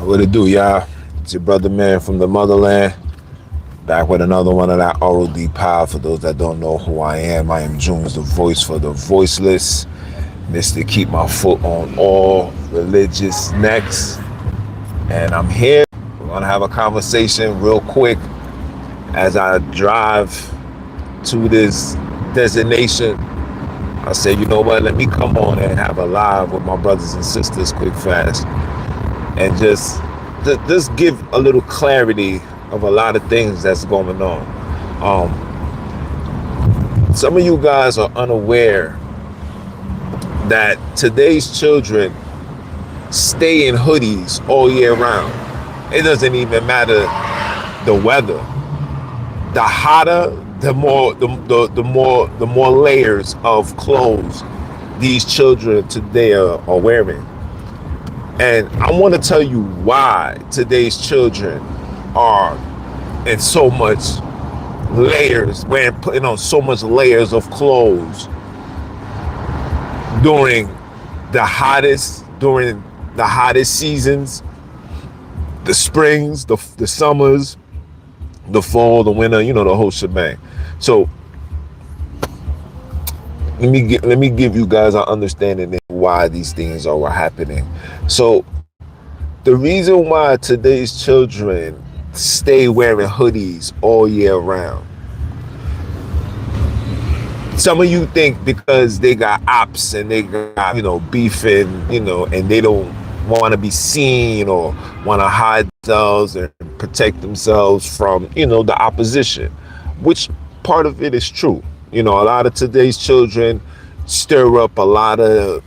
What it do, y'all? It's your brother man from the motherland. Back with another one of that ROD Power. For those that don't know who I am Junes, the voice for the voiceless. Mr. Keep my foot on all religious necks. And I'm here. We're gonna have a conversation real quick as I drive to this destination. I said, you know what, let me come on and have a live with my brothers and sisters quick fast. And just give a little clarity of a lot of things that's going on. Some of you guys are unaware that today's children stay in hoodies all year round. It doesn't even matter the weather. The hotter, the more layers of clothes these children today are wearing. And I want to tell you why today's children are in so much layers, putting on so much layers of clothes during the hottest seasons, the springs, the summers, the fall, the winter, the whole shebang. So let me give you guys an understanding of why these things are happening. So the reason why today's children stay wearing hoodies all year round. Some of you think because they got ops and they got, beefing, and they don't want to be seen or want to hide themselves and protect themselves from, the opposition, which part of it is true. A lot of today's children stir up a lot of,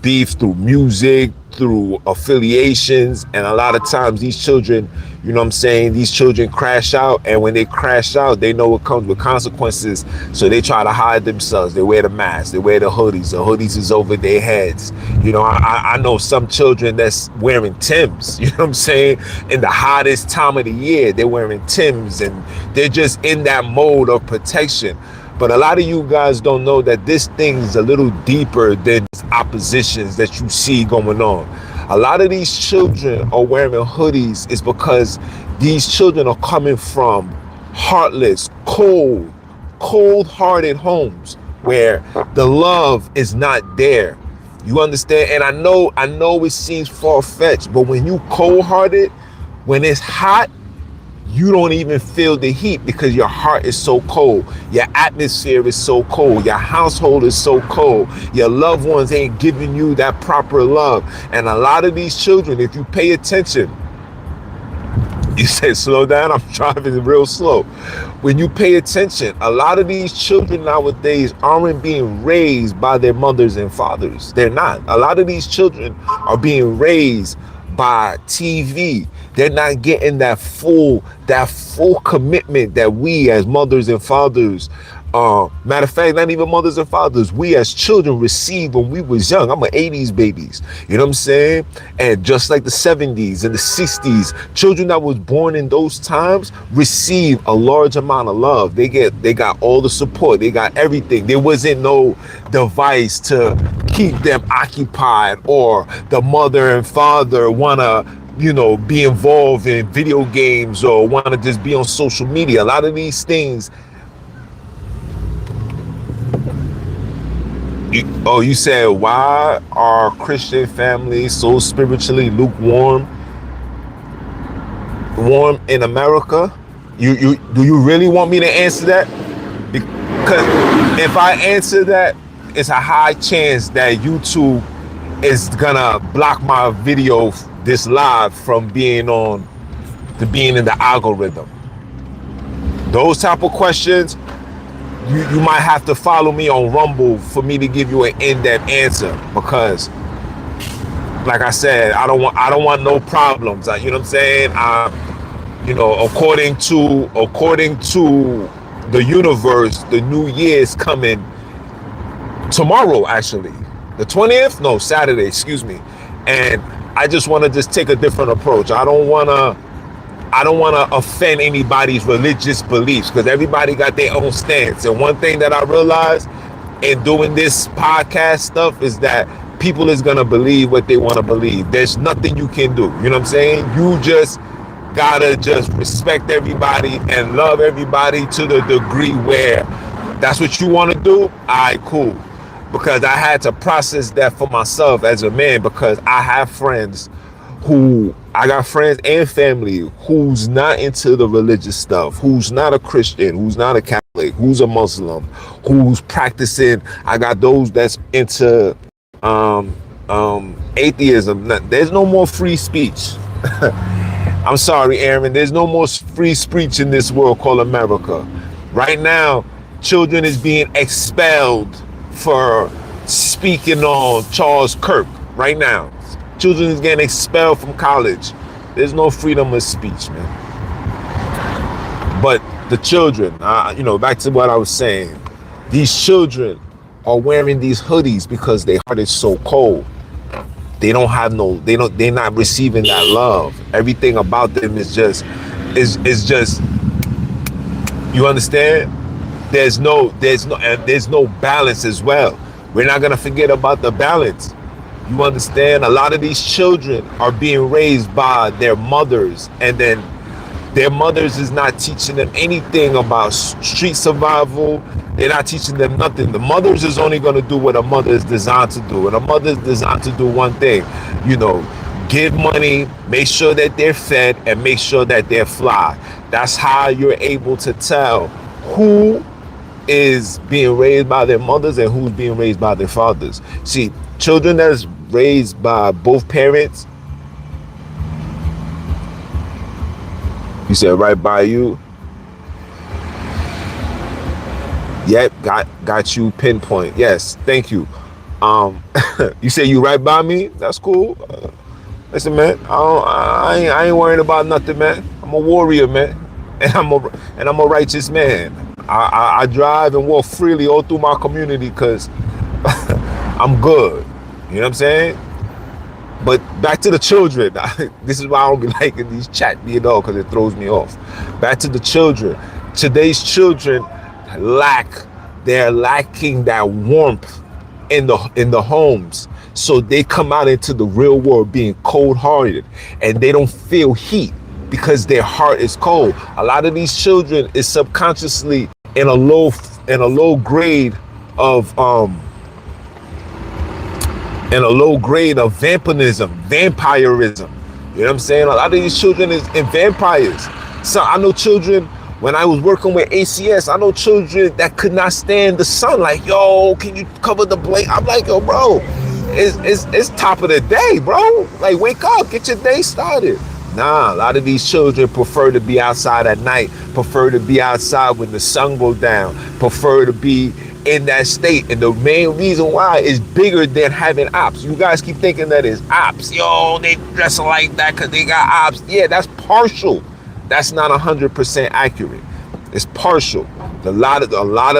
beef through music, through affiliations, and a lot of times these children, these children crash out, and when they crash out, they know it comes with consequences, so they try to hide themselves. They wear the mask, they wear the hoodies is over their heads. I know some children that's wearing Timbs, in the hottest time of the year, they're wearing Timbs, and they're just in that mode of protection. But a lot of you guys don't know that this thing is a little deeper than oppositions that you see going on. A lot of these children are wearing hoodies is because these children are coming from heartless, cold-hearted homes where the love is not there. You understand? And I know it seems far-fetched, but when you cold-hearted, when it's hot, you don't even feel the heat because your heart is so cold. Your atmosphere is so cold. Your household is so cold. Your loved ones ain't giving you that proper love. And a lot of these children, if you pay attention, you say, slow down, I'm driving real slow. When you pay attention, a lot of these children nowadays aren't being raised by their mothers and fathers. They're not. A lot of these children are being raised by TV. They're not getting that full commitment that we as mothers and fathers, matter of fact, not even mothers and fathers, we as children received when we was young. I'm an 80s babies, you know what I'm saying? And just like the 70s and the 60s, children that was born in those times receive a large amount of love. They got all the support. They got everything. There wasn't no device to keep them occupied, or the mother and father wanna be involved in video games or want to just be on social media. A lot of these things. You said, why are Christian families so spiritually lukewarm in America? Do you really want me to answer that? Because if I answer that, it's a high chance that YouTube is gonna block my video this live from being in the algorithm. Those type of questions, you might have to follow me on Rumble for me to give you an in-depth answer, because like I said, I don't want no problems. You know what I'm saying? According to the universe, the new year is coming tomorrow, actually. The 20th? No, Saturday, excuse me. And I just want to just take a different approach. I don't want to offend anybody's religious beliefs, because everybody got their own stance. And one thing that I realized in doing this podcast stuff is that people is gonna believe what they want to believe. There's nothing you can do. You know what I'm saying? You just gotta just respect everybody and love everybody to the degree where that's what you want to do. All right, cool. Because I had to process that for myself as a man, because I have friends I got friends and family who's not into the religious stuff, who's not a Christian, who's not a Catholic, who's a Muslim, who's practicing. I got those that's into atheism. There's no more free speech. I'm sorry, Aaron. There's no more free speech in this world called America. Right now, children is being expelled for speaking on Charles Kirk. Right now, children is getting expelled from college. There's no freedom of speech, man. But the children, back to what I was saying, these children are wearing these hoodies because their heart is so cold. They're not receiving that love. Everything about them is just, you understand? There's no balance as well. We're not gonna forget about the balance. You understand? A lot of these children are being raised by their mothers, and then their mothers is not teaching them anything about street survival. They're not teaching them nothing. The mothers is only going to do what a mother is designed to do. And a mother is designed to do one thing, give money, make sure that they're fed, and make sure that they're fly. That's how you're able to tell who is being raised by their mothers and who's being raised by their fathers. See, children that's raised by both parents, you said right by you. Yep, got you pinpoint. Yes, thank you. You say you right by me? That's cool. Listen, man, I ain't worried about nothing, man. I'm a warrior, man, and I'm a righteous man. I drive and walk freely all through my community because I'm good. You know what I'm saying? But back to the children. This is why I don't be liking these chat, because it throws me off. Back to the children. Today's children they're lacking that warmth in the homes. So they come out into the real world being cold-hearted, and they don't feel heat because their heart is cold. A lot of these children is subconsciously in a low grade of vampirism. You know what I'm saying? A lot of these children is in vampires. So I know children, when I was working with ACS, I know children that could not stand the sun. Like, yo, can you cover the blade? I'm like, yo, bro, it's top of the day, bro. Like, wake up, get your day started. Nah, a lot of these children prefer to be outside at night, prefer to be outside when the sun goes down, prefer to be in that state. And the main reason why is bigger than having ops. You guys keep thinking that is ops. Yo, they dressing like that because they got ops. Yeah, that's partial. That's not 100% accurate. It's partial. A lot of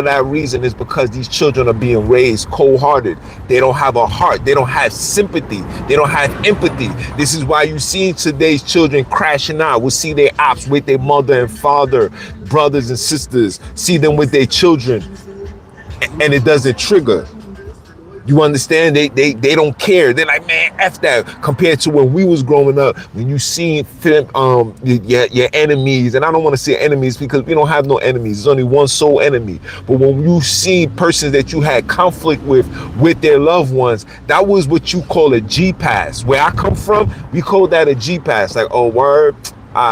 that reason is because these children are being raised cold-hearted. They don't have a heart. They don't have sympathy. They don't have empathy. This is why you see today's children crashing out. We'll see their ops with their mother and father, brothers and sisters. See them with their children, and it doesn't trigger. You understand? They don't care. They're like, man, F that. Compared to when we was growing up, when you see your enemies, and I don't want to say enemies because we don't have no enemies. There's only one sole enemy. But when you see persons that you had conflict with their loved ones, that was what you call a G-pass. Where I come from, we call that a G-pass. Like, oh, word,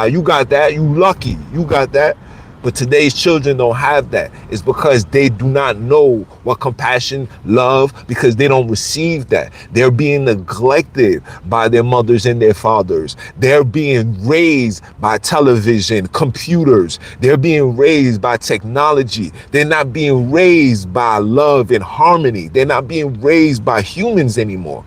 you got that. You lucky. You got that. But today's children don't have that. It's because they do not know what compassion, love, because they don't receive that. They're being neglected by their mothers and their fathers. They're being raised by television, computers. They're being raised by technology. They're not being raised by love and harmony. They're not being raised by humans anymore.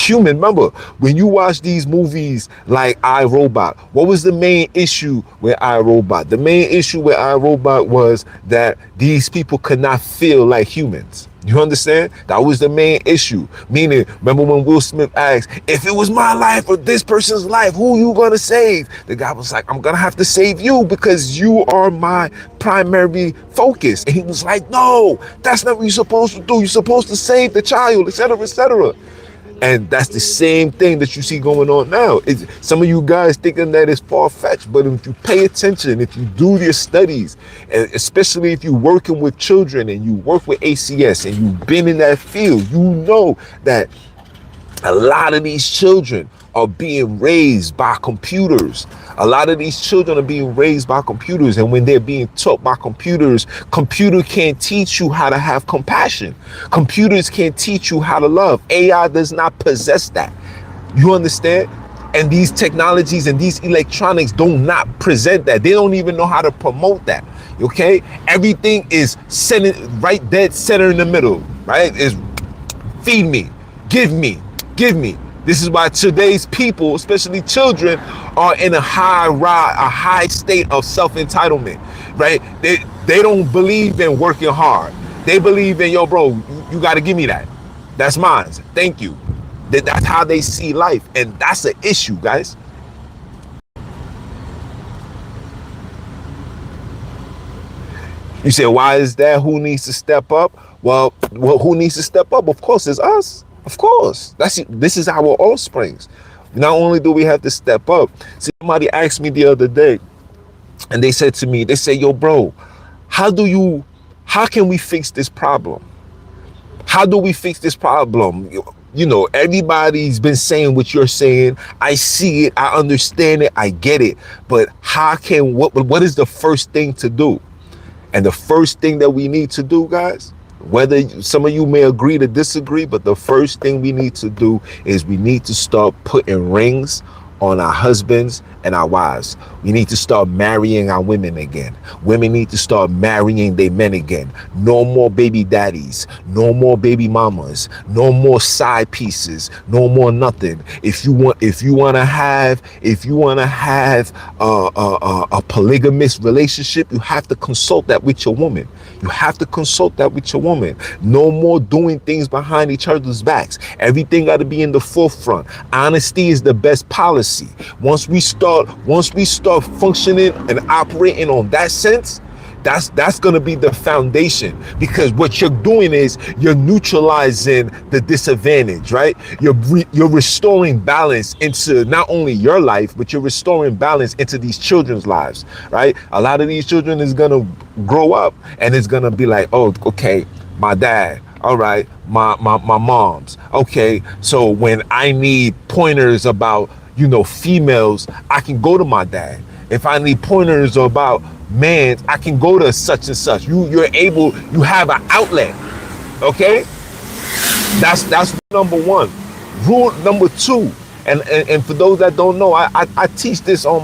Remember, when you watch these movies like I, Robot, what was the main issue with I, Robot? The main issue with I, Robot was that these people could not feel like humans. You understand? That was the main issue. Meaning, remember when Will Smith asked, if it was my life or this person's life, who you gonna save? The guy was like, I'm gonna have to save you because you are my primary focus. And he was like, no, that's not what you're supposed to do. You're supposed to save the child, etc., etc. And that's the same thing that you see going on now. Some of you guys thinking that it's far-fetched, but if you pay attention, if you do your studies, and especially if you're working with children and you work with ACS and you've been in that field, you know that a lot of these children are being raised by computers. A lot of these children are being raised by computers, and when they're being taught by computers, computer can't teach you how to have compassion. Computers can't teach you how to love. AI does not possess that. You understand? And these technologies and these electronics do not present that. They don't even know how to promote that. Okay? Everything is centered, right dead center in the middle, right? Is feed me, give me, give me. This is why today's people, especially children, are in a high state of self-entitlement, right? They don't believe in working hard. They believe in, yo, bro, you got to give me that. That's mine. Thank you. That's how they see life. And that's an issue, guys. You say, why is that? Who needs to step up? Well, who needs to step up? Of course, it's us. Of course. This is our offsprings. Not only do we have to step up. See, somebody asked me the other day, and they said to me, they say, yo, bro, how can we fix this problem? How do we fix this problem? You know, everybody's been saying what you're saying. I see it. I understand it. I get it. But what is the first thing to do? And the first thing that we need to do, guys, whether some of you may agree to disagree, but the first thing we need to do is we need to start putting rings on our husbands and our wives. We need to start marrying our women again. Women need to start marrying their men again. No more baby daddies, no more baby mamas, no more side pieces, no more nothing. If you want to have a polygamous relationship, you have to consult that with your woman. You have to consult that with your woman. No more doing things behind each other's backs. Everything got to be in the forefront. Honesty is the best policy. Once we start functioning and operating on that sense, that's going to be the foundation, because what you're doing is you're neutralizing the disadvantage, right? You're restoring balance into not only your life, but you're restoring balance into these children's lives, right? A lot of these children is going to grow up and it's going to be like, oh, okay, my dad, all right, my mom's, okay, so when I need pointers about, you know, females, I can go to my dad. If I need pointers about men, I can go to such and such. You have an outlet. Okay? That's number one. Rule number two, and for those that don't know, I teach this in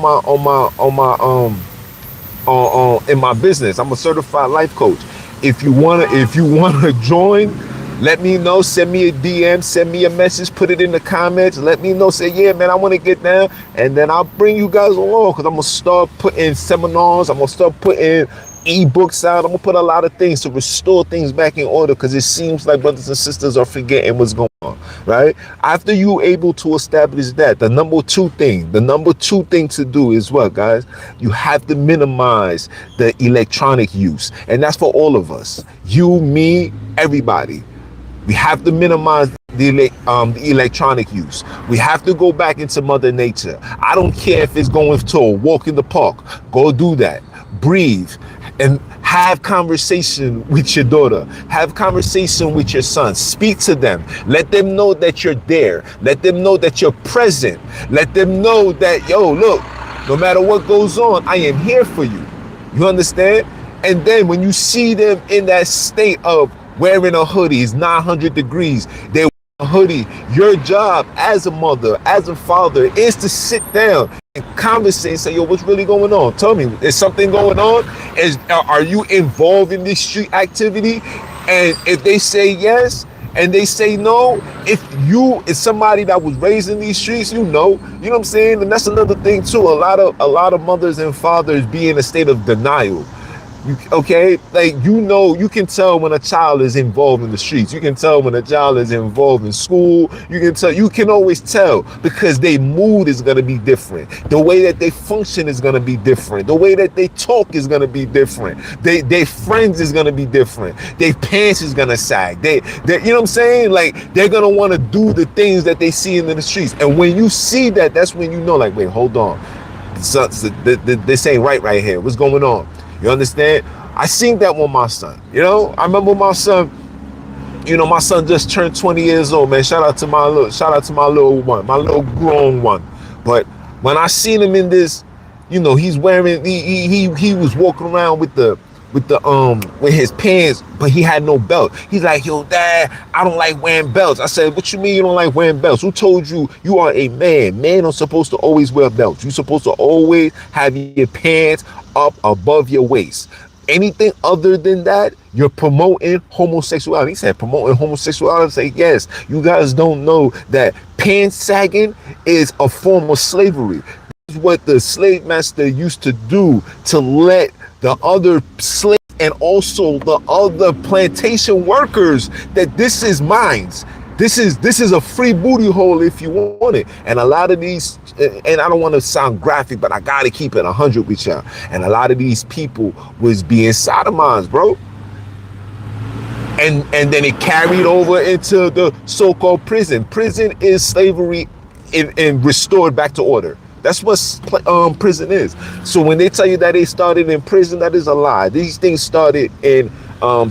my business. I'm a certified life coach. If you wanna join, let me know. Send me a DM, send me a message, put it in the comments. Let me know. Say, yeah, man, I want to get down. And then I'll bring you guys along, because I'm going to start putting seminars. I'm going to start putting ebooks out. I'm going to put a lot of things to restore things back in order, because it seems like brothers and sisters are forgetting what's going on, right? After you're able to establish that, the number two thing to do is what, guys? You have to minimize the electronic use. And that's for all of us. You, me, everybody. We have to minimize the electronic use. We have to go back into Mother Nature. I don't care if it's going to a walk in the park. Go do that. Breathe and have conversation with your daughter. Have conversation with your son. Speak to them. Let them know that you're there. Let them know that you're present. Let them know that, yo, look, no matter what goes on, I am here for you. You understand? And then when you see them in that state of wearing a hoodie, it's 900 degrees, they wear a hoodie, your job as a mother, as a father, is to sit down and conversate and say, yo, what's really going on? Tell me, is something going on? Are you involved in this street activity? And if they say yes, and they say no, if you is somebody that was raised in these streets, you know what I'm saying? And that's another thing too. A lot of mothers and fathers be in a state of denial. Okay, like you can tell when a child is involved in the streets. You can tell when a child is involved in school. You can always tell because their mood is gonna be different. The way that they function is gonna be different. The way that they talk is gonna be different. Their friends is gonna be different. Their pants is gonna sag. They you know what I'm saying? Like they're gonna want to do the things that they see in the streets. And when you see that, that's when you know, like, wait, hold on, this ain't right here. What's going on? You understand? I seen that with my son. You know, I remember my son. You know, my son just turned 20 years old, man. Shout out to my little one, my little grown one. But when I seen him in this, you know, he's wearing he was walking around with his pants, but he had no belt. He's like, yo, dad, I don't like wearing belts. I said, what you mean you don't like wearing belts? Who told you you are a man? Men are supposed to always wear belts. You're supposed to always have your pants up above your waist. Anything other than that, you're promoting homosexuality. He said, promoting homosexuality? I say, yes. You guys don't know that pants sagging is a form of slavery. This is what the slave master used to do to let the other slaves and also the other plantation workers that this is mine. This is a free booty hole if you want it. And a lot of these, and I don't want to sound graphic, but I gotta keep it 100 with y'all. And a lot of these people was being sodomized, bro. And then it carried over into the so-called prison. Prison is slavery and restored back to order. That's what prison is. So when they tell you that they started in prison, that is a lie. These things started in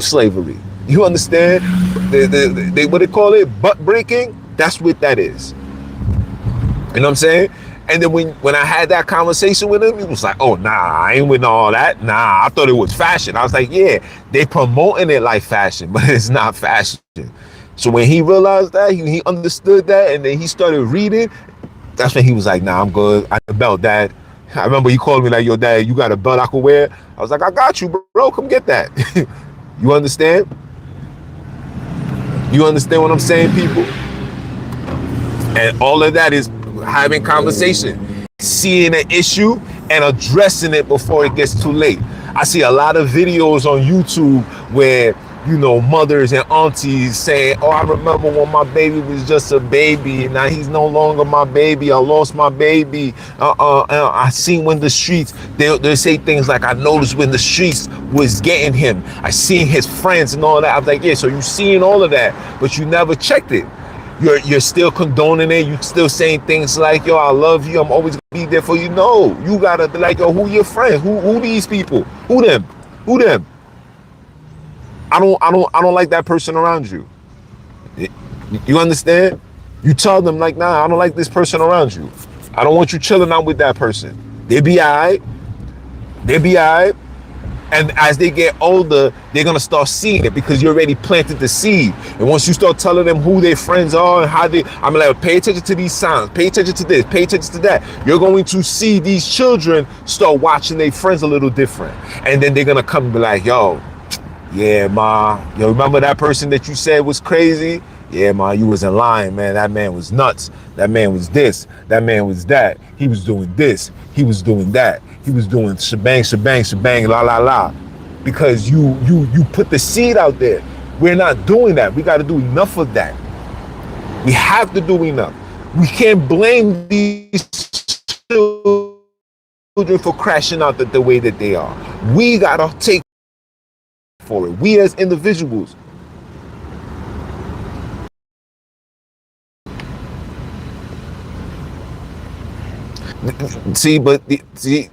slavery. You understand? They what they call it, butt breaking. That's what that is. You know what I'm saying? And then when I had that conversation with him, he was like, "Oh nah, I ain't with all that. Nah, I thought it was fashion." I was like, "Yeah, they promoting it like fashion, but it's not fashion." So when he realized that, he understood that, and then he started reading. That's when he was like, "Nah, I'm good. I can belt that." I remember he called me like, "Yo, dad, you got a belt I could wear?" I was like, "I got you, bro. Come get that." You understand? You understand what I'm saying, people? And all of that is having conversation, seeing an issue and addressing it before it gets too late. I see a lot of videos on YouTube where, you know, mothers and aunties saying, "Oh, I remember when my baby was just a baby, and now he's no longer my baby. I lost my baby. I seen when the streets," they say things like, "I noticed when the streets was getting him. I seen his friends and all that." I was like, yeah, so you seeing all of that, but you never checked it. You're still condoning it. You still saying things like, "Yo, I love you. I'm always gonna be there for you." No, you gotta be like, "Yo, who your friend? Who these people? Who them? Who them?" I don't like that person around you. You understand? You tell them like, "Nah, I don't like this person around you. I don't want you chilling out with that person." They be alright. They be alright. And as they get older, they're gonna start seeing it because you already planted the seed. And once you start telling them who their friends are and how I'm like, pay attention to these signs, pay attention to this, pay attention to that. You're going to see these children start watching their friends a little different. And then they're gonna come and be like, "Yo, yeah, ma, yo, remember that person that you said was crazy? Yeah, ma, you wasn't lying, man. That man was nuts. That man was this. That man was that. He was doing this. He was doing that. He was doing shebang, shebang, shebang, la, la, la." Because you put the seed out there. We're not doing that. We got to do enough of that. We have to do enough. We can't blame these children for crashing out the way that they are. We got to take for it. We as individuals.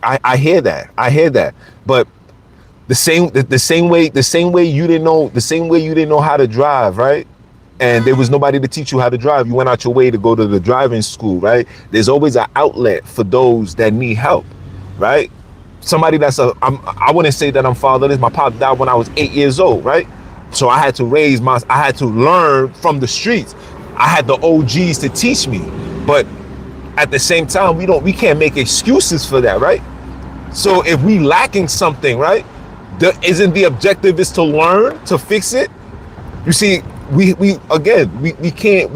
I hear that. But the same way you didn't know how to drive, right? And there was nobody to teach you how to drive. You went out your way to go to the driving school, right? There's always an outlet for those that need help, right? Somebody I wouldn't say that I'm fatherless. My pop died when I was 8 years old, right? So I had to I had to learn from the streets. I had the OGs to teach me, but at the same time, we can't make excuses for that, right? So if we lacking something, right, isn't the objective is to learn to fix it? You see, we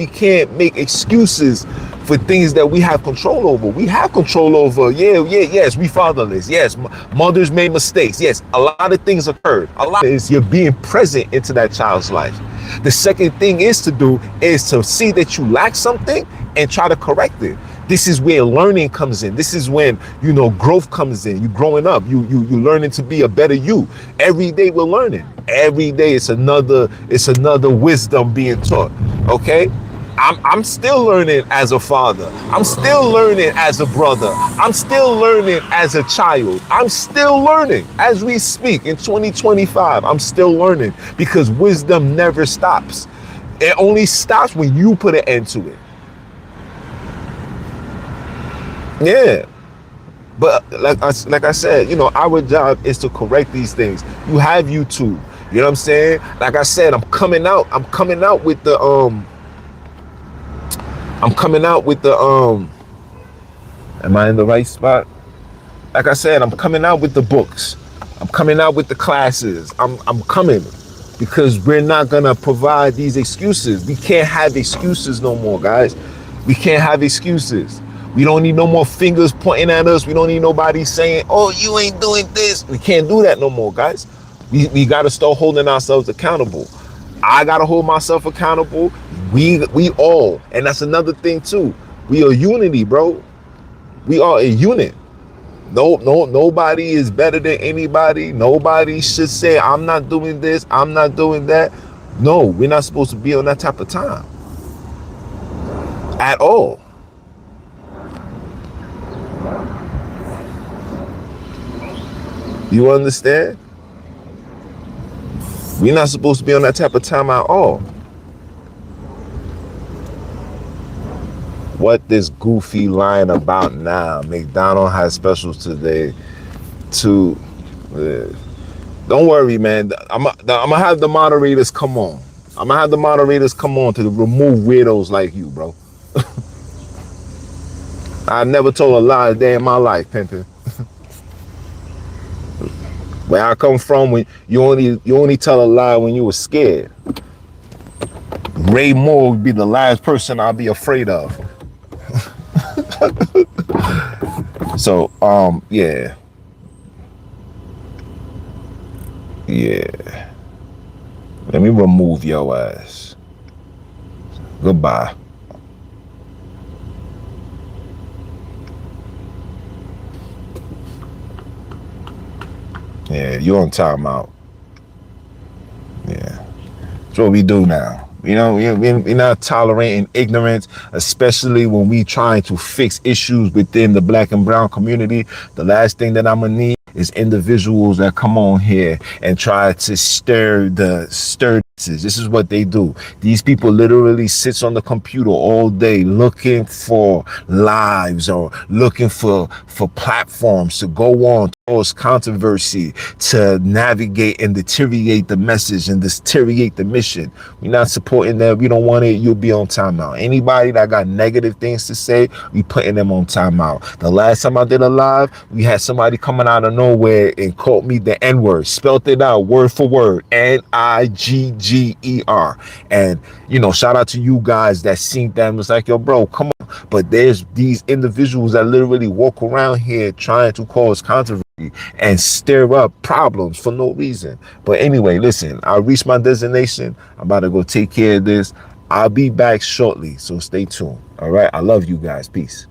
can't make excuses for things that we have control over. We have control over, yes, we fatherless. Yes, mothers made mistakes. Yes, a lot of things occurred. A lot is you're being present into that child's life. The second thing is to see that you lack something and try to correct it. This is where learning comes in. This is when, growth comes in. You growing up, you learning to be a better you. Every day we're learning. Every day it's another wisdom being taught. Okay? I'm still learning as a father. I'm still learning as a brother. I'm still learning as a child. I'm still learning as we speak in 2025. I'm still learning because wisdom never stops. It only stops when you put an end to it. Yeah. But like I said, our job is to correct these things. You have YouTube. You know what I'm saying? Like I said, I'm coming out with the am I in the right spot? Like I said, I'm coming out with the books. I'm coming out with the classes. I'm coming because we're not gonna provide these excuses. We can't have excuses no more, guys. We can't have excuses. We don't need no more fingers pointing at us. We don't need nobody saying, oh, you ain't doing this. We can't do that no more, guys. We got to start holding ourselves accountable. I got to hold myself accountable. We all, and that's another thing too. We are unity, bro. We are a unit. Nobody is better than anybody. Nobody should say, I'm not doing this. I'm not doing that. No, we're not supposed to be on that type of time at all. You understand? We're not supposed to be on that type of time at all. What this goofy line about now? McDonald's has specials today. Don't worry, man. I'm gonna have the moderators come on. I'm gonna have the moderators come on to remove weirdos like you, bro. I never told a lie a day in my life, Pimpin'. Where I come from, when you only tell a lie when you were scared. Ray Moore would be the last person I'll be afraid of. So, yeah. Let me remove your ass. Goodbye. Yeah, you're on timeout. Yeah. That's what we do now. We're not tolerating ignorance, especially when we trying to fix issues within the black and brown community. The last thing that I'm gonna need is individuals that come on here and try to stir. This is what they do. These people literally sits on the computer all day looking for lives or looking for platforms to go on, cause controversy, to navigate and deteriorate the message and deteriorate the mission. We're not supporting that. We don't want it. You'll be on timeout. Anybody that got negative things to say, we putting them on timeout. The last time I did a live, we had somebody coming out of nowhere and called me the N-word, spelled it out word for word, Nigger. And shout out to you guys that seen that and was like, yo, bro, come on. But there's these individuals that literally walk around here trying to cause controversy and stir up problems for no reason. But anyway, listen, I reached my destination. I'm about to go take care of this. I'll be back shortly, so stay tuned. All right, I love you guys. Peace.